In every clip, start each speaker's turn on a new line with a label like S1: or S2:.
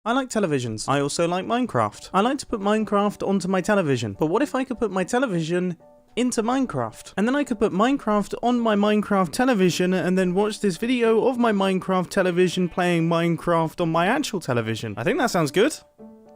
S1: I like televisions. I also like Minecraft. I like to put Minecraft onto my television. But what if I could put my television into Minecraft? And then I could put Minecraft on my Minecraft television and then watch this video of my Minecraft television playing Minecraft on my actual television. I think that sounds good.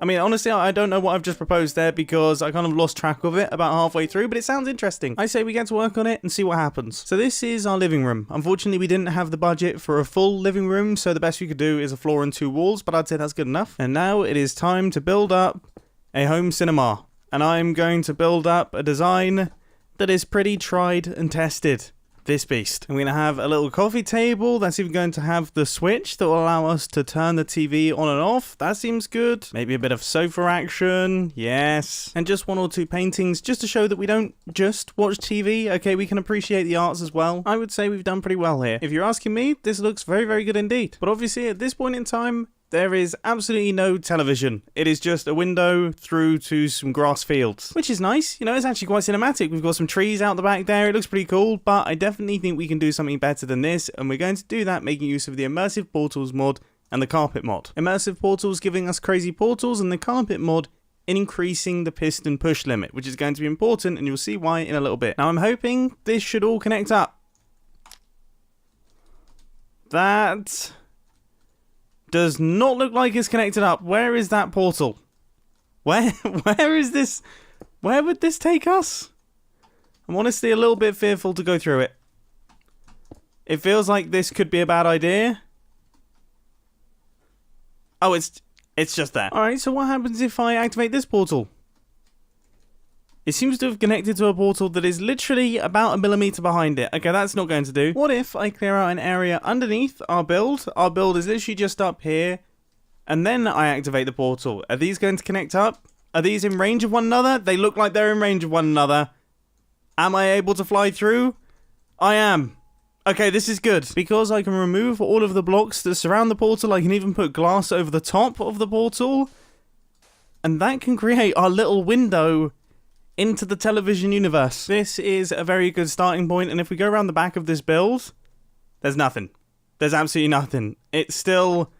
S1: I mean, honestly, I don't know what I've just proposed there because I kind of lost track of it about halfway through, but it sounds interesting. I say we get to work on it and see what happens. So this is our living room. Unfortunately, we didn't have the budget for a full living room, so the best we could do is a floor and 2 walls, but I'd say that's good enough. And now it is time to build up a home cinema. And I'm going to build up a design that is pretty tried and tested. This beast. I'm going to have a little coffee table that's even going to have the switch that will allow us to turn the TV on and off. That seems good. Maybe a bit of sofa action. Yes. And just 1 or 2 paintings just to show that we don't just watch TV. Okay, we can appreciate the arts as well. I would say we've done pretty well here. If you're asking me, this looks very, very good indeed. But obviously at this point in time, there is absolutely no television. It is just a window through to some grass fields, which is nice. You know, it's actually quite cinematic. We've got some trees out the back there. It looks pretty cool, but I definitely think we can do something better than this, and we're going to do that making use of the Immersive Portals mod and the Carpet mod. Immersive Portals giving us crazy portals, and the Carpet mod increasing the piston push limit, which is going to be important, and you'll see why in a little bit. Now, I'm hoping this should all connect up. That does not look like it's connected up. Where is that portal? Where is this? Where would this take us? I'm honestly a little bit fearful to go through it. It feels like this could be a bad idea. Oh, it's just there. Alright, so what happens if I activate this portal? It seems to have connected to a portal that is literally about 1 millimeter behind it. Okay, that's not going to do. What if I clear out an area underneath our build? Our build is literally just up here. And then I activate the portal. Are these going to connect up? Are these in range of one another? They look like they're in range of one another. Am I able to fly through? I am. Okay, this is good. Because I can remove all of the blocks that surround the portal, I can even put glass over the top of the portal. And that can create our little window into the television universe. This is a very good starting point, and if we go around the back of this build, there's nothing. There's absolutely nothing. It's still...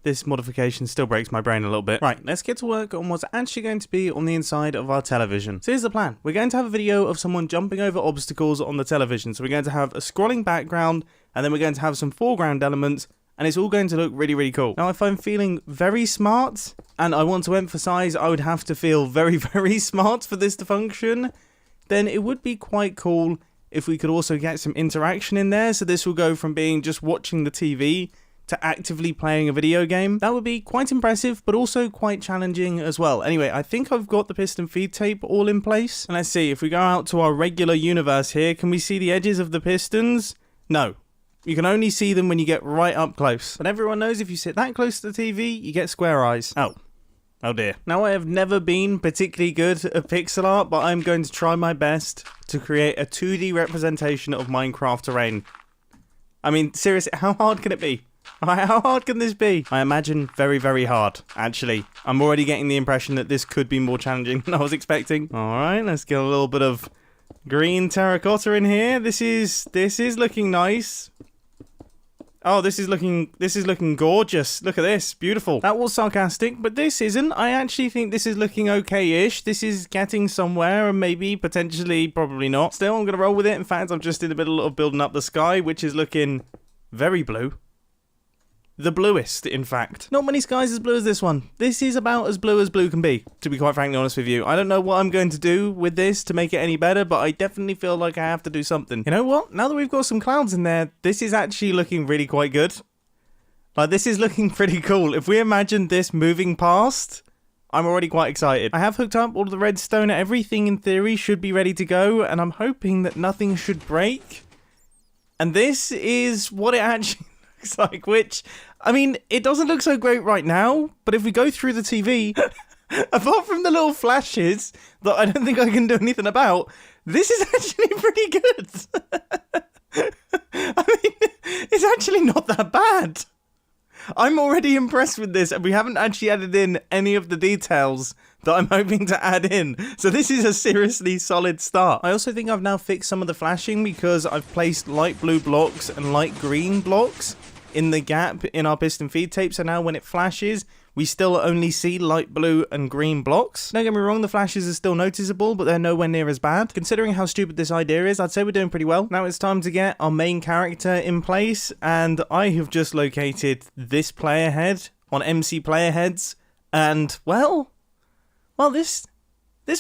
S1: This modification still breaks my brain a little bit. Right, let's get to work on what's actually going to be on the inside of our television. So here's the plan. We're going to have a video of someone jumping over obstacles on the television. So we're going to have a scrolling background, and then we're going to have some foreground elements, and it's all going to look really, really cool. Now, if I'm feeling very smart, and I want to emphasize I would have to feel very, very smart for this to function, then it would be quite cool if we could also get some interaction in there. So this will go from being just watching the TV to actively playing a video game. That would be quite impressive, but also quite challenging as well. Anyway, I think I've got the piston feed tape all in place. And let's see, if we go out to our regular universe here, can we see the edges of the pistons? No. You can only see them when you get right up close. But everyone knows if you sit that close to the TV, you get square eyes. Oh dear. Now, I have never been particularly good at pixel art, but I'm going to try my best to create a 2D representation of Minecraft terrain. I mean, seriously, how hard can it be? How hard can this be? I imagine very, very hard, actually. I'm already getting the impression that this could be more challenging than I was expecting. Alright, let's get a little bit of green terracotta in here. This is looking nice. Oh, this is looking gorgeous. Look at this. Beautiful. That was sarcastic, but this isn't. I actually think this is looking okay-ish. This is getting somewhere, and maybe, potentially, probably not. Still, I'm going to roll with it. In fact, I'm just in the middle of building up the sky, which is looking very blue. The bluest, in fact. Not many skies as blue as this one. This is about as blue can be, to be quite frankly honest with you. I don't know what I'm going to do with this to make it any better, but I definitely feel like I have to do something. You know what? Now that we've got some clouds in there, this is actually looking really quite good. Like, this is looking pretty cool. If we imagine this moving past, I'm already quite excited. I have hooked up all of the redstone. Everything, in theory, should be ready to go, and I'm hoping that nothing should break. And this is what it actually looks like, which, I mean, it doesn't look so great right now, but if we go through the TV, apart from the little flashes that I don't think I can do anything about, this is actually pretty good. I mean, it's actually not that bad. I'm already impressed with this, and we haven't actually added in any of the details that I'm hoping to add in. So this is a seriously solid start. I also think I've now fixed some of the flashing because I've placed light blue blocks and light green blocks in the gap in our piston feed tape. So now when it flashes, we still only see light blue and green blocks. Don't get me wrong, the flashes are still noticeable, but they're nowhere near as bad. Considering how stupid this idea is, I'd say we're doing pretty well. Now it's time to get our main character in place, and I have just located this player head on MC player heads, and well, this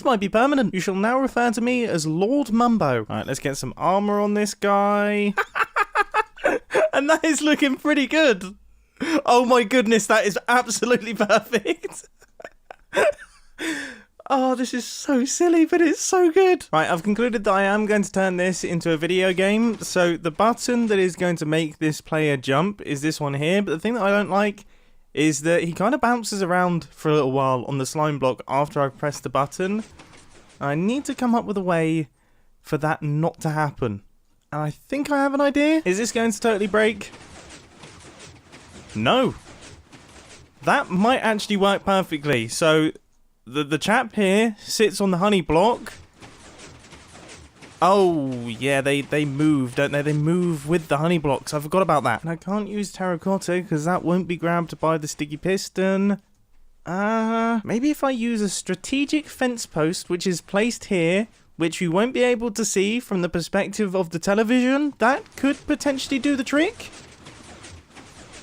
S1: might be permanent. You shall now refer to me as Lord Mumbo. Alright, let's get some armor on this guy. And that is looking pretty good. Oh my goodness, that is absolutely perfect. Oh, this is so silly, but it's so good. Right, I've concluded that I am going to turn this into a video game. So the button that is going to make this player jump is this one here. But the thing that I don't like is that he kind of bounces around for a little while on the slime block after I've pressed the button. I need to come up with a way for that not to happen. And I think I have an idea. Is this going to totally break? No. That might actually work perfectly. So the chap here sits on the honey block. Oh, yeah, they move, don't they? They move with the honey blocks. I forgot about that. And I can't use terracotta because that won't be grabbed by the sticky piston. Maybe if I use a strategic fence post, which is placed here, which you won't be able to see from the perspective of the television, that could potentially do the trick.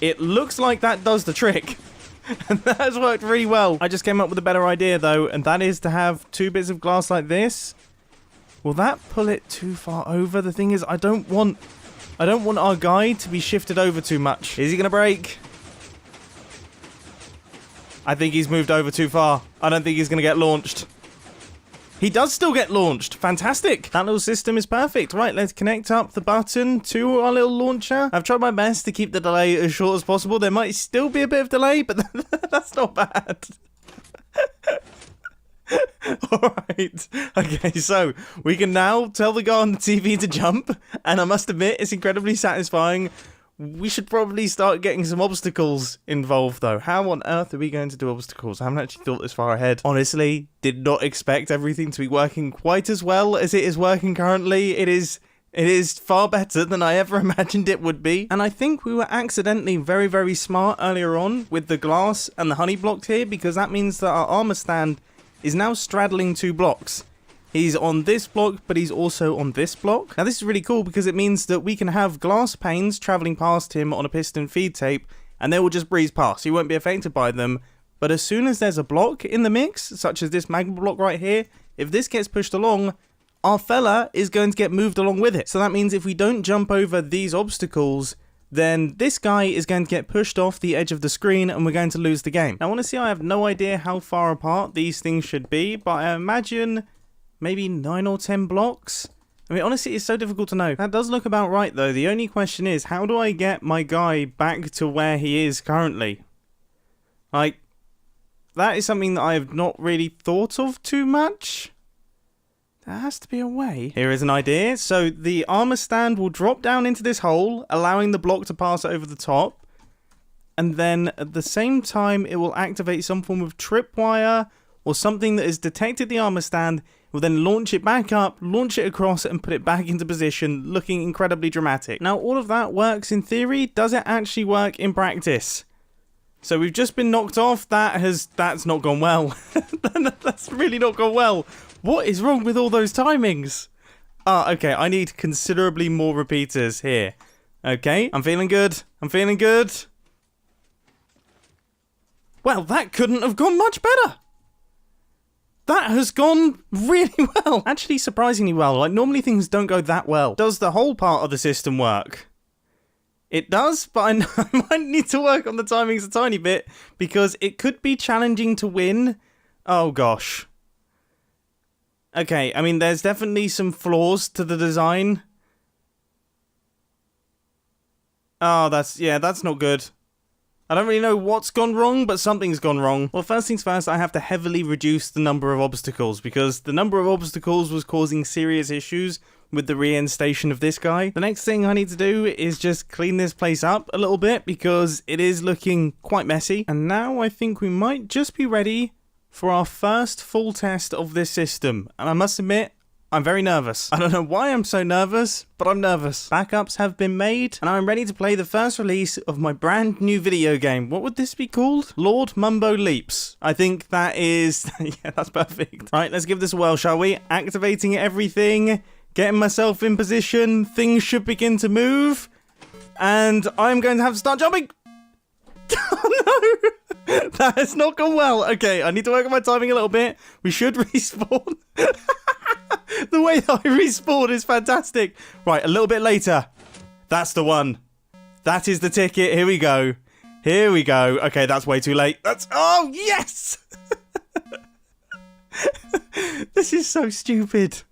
S1: It looks like that does the trick. And that has worked really well. I just came up with a better idea though, and that is to have two bits of glass like this. Will that pull it too far over? The thing is, I don't want our guy to be shifted over too much. Is he gonna break? I think he's moved over too far. I don't think he's gonna get launched. He does still get launched. Fantastic. That little system is perfect. Right, let's connect up the button to our little launcher. I've tried my best to keep the delay as short as possible. There might still be a bit of delay, but that's not bad. Alright. Okay, so we can now tell the guy on the TV to jump, and I must admit, it's incredibly satisfying. We should probably start getting some obstacles involved, though. How on earth are we going to do obstacles? I haven't actually thought this far ahead. Honestly, did not expect everything to be working quite as well as it is working currently. It is far better than I ever imagined it would be. And I think we were accidentally very, very smart earlier on with the glass and the honey blocks here, because that means that our armor stand is now straddling two blocks. He's on this block, but he's also on this block. Now this is really cool because it means that we can have glass panes traveling past him on a piston feed tape, and they will just breeze past. He won't be affected by them. But as soon as there's a block in the mix, such as this magma block right here, if this gets pushed along, our fella is going to get moved along with it. So that means if we don't jump over these obstacles, then this guy is going to get pushed off the edge of the screen and we're going to lose the game. Now honestly, I have no idea how far apart these things should be, but I imagine maybe 9 or 10 blocks? I mean, honestly, it's so difficult to know. That does look about right, though. The only question is, how do I get my guy back to where he is currently? Like, that is something that I have not really thought of too much. There has to be a way. Here is an idea. So the armor stand will drop down into this hole, allowing the block to pass over the top. And then at the same time, it will activate some form of tripwire or something that has detected the armor stand. We'll then launch it back up, launch it across, and put it back into position, looking incredibly dramatic. Now, all of that works in theory. Does it actually work in practice? So we've just been knocked off. That's not gone well. That's really not gone well. What is wrong with all those timings? Okay, I need considerably more repeaters here. Okay, I'm feeling good. I'm feeling good. Well, that couldn't have gone much better. That has gone really well. Actually, surprisingly well. Like, normally things don't go that well. Does the whole part of the system work? It does, but I might need to work on the timings a tiny bit because it could be challenging to win. Oh, gosh. Okay, I mean, there's definitely some flaws to the design. Oh, that's not good. I don't really know what's gone wrong, but something's gone wrong. Well, first things first, I have to heavily reduce the number of obstacles because the number of obstacles was causing serious issues with the reinstation of this guy. The next thing I need to do is just clean this place up a little bit because it is looking quite messy. And now I think we might just be ready for our first full test of this system. And I must admit, I'm very nervous. I don't know why I'm so nervous, but I'm nervous. Backups have been made, and I'm ready to play the first release of my brand new video game. What would this be called? Lord Mumbo Leaps. I think that is... yeah, that's perfect. All right, let's give this a whirl, shall we? Activating everything, getting myself in position. Things should begin to move, and I'm going to have to start jumping. Oh, no! That has not gone well. Okay, I need to work on my timing a little bit. We should respawn. The way that I respawn is fantastic. Right, a little bit later. That's the one. That is the ticket. Here we go. Here we go. Okay, that's way too late. Oh, yes! This is so stupid.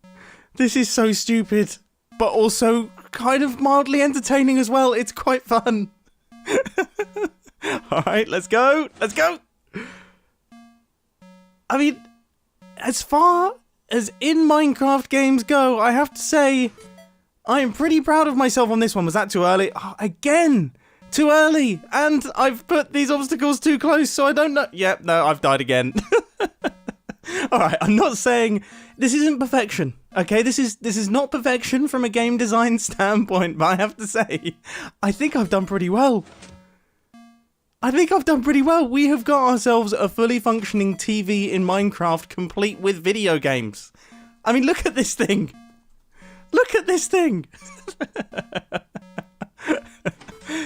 S1: This is so stupid. But also kind of mildly entertaining as well. It's quite fun. All right, let's go. Let's go. I mean, as far as in Minecraft games go, I have to say, I am pretty proud of myself on this one. Was that too early? Oh, again, too early. And I've put these obstacles too close, so I don't know. Yep, no, I've died again. All right, I'm not saying this isn't perfection. Okay, this is not perfection from a game design standpoint, but I have to say, I think I've done pretty well. We have got ourselves a fully functioning TV in Minecraft complete with video games. I mean, look at this thing. Look at this thing.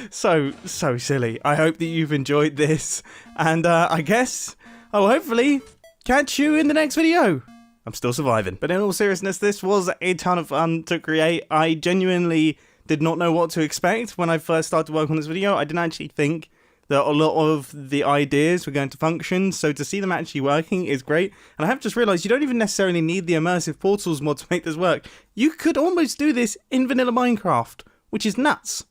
S1: So silly. I hope that you've enjoyed this. And I guess I'll hopefully catch you in the next video. I'm still surviving. But in all seriousness, this was a ton of fun to create. I genuinely did not know what to expect when I first started working on this video. I didn't actually think that a lot of the ideas were going to function, so to see them actually working is great. And I have just realised you don't even necessarily need the Immersive Portals mod to make this work. You could almost do this in vanilla Minecraft, which is nuts.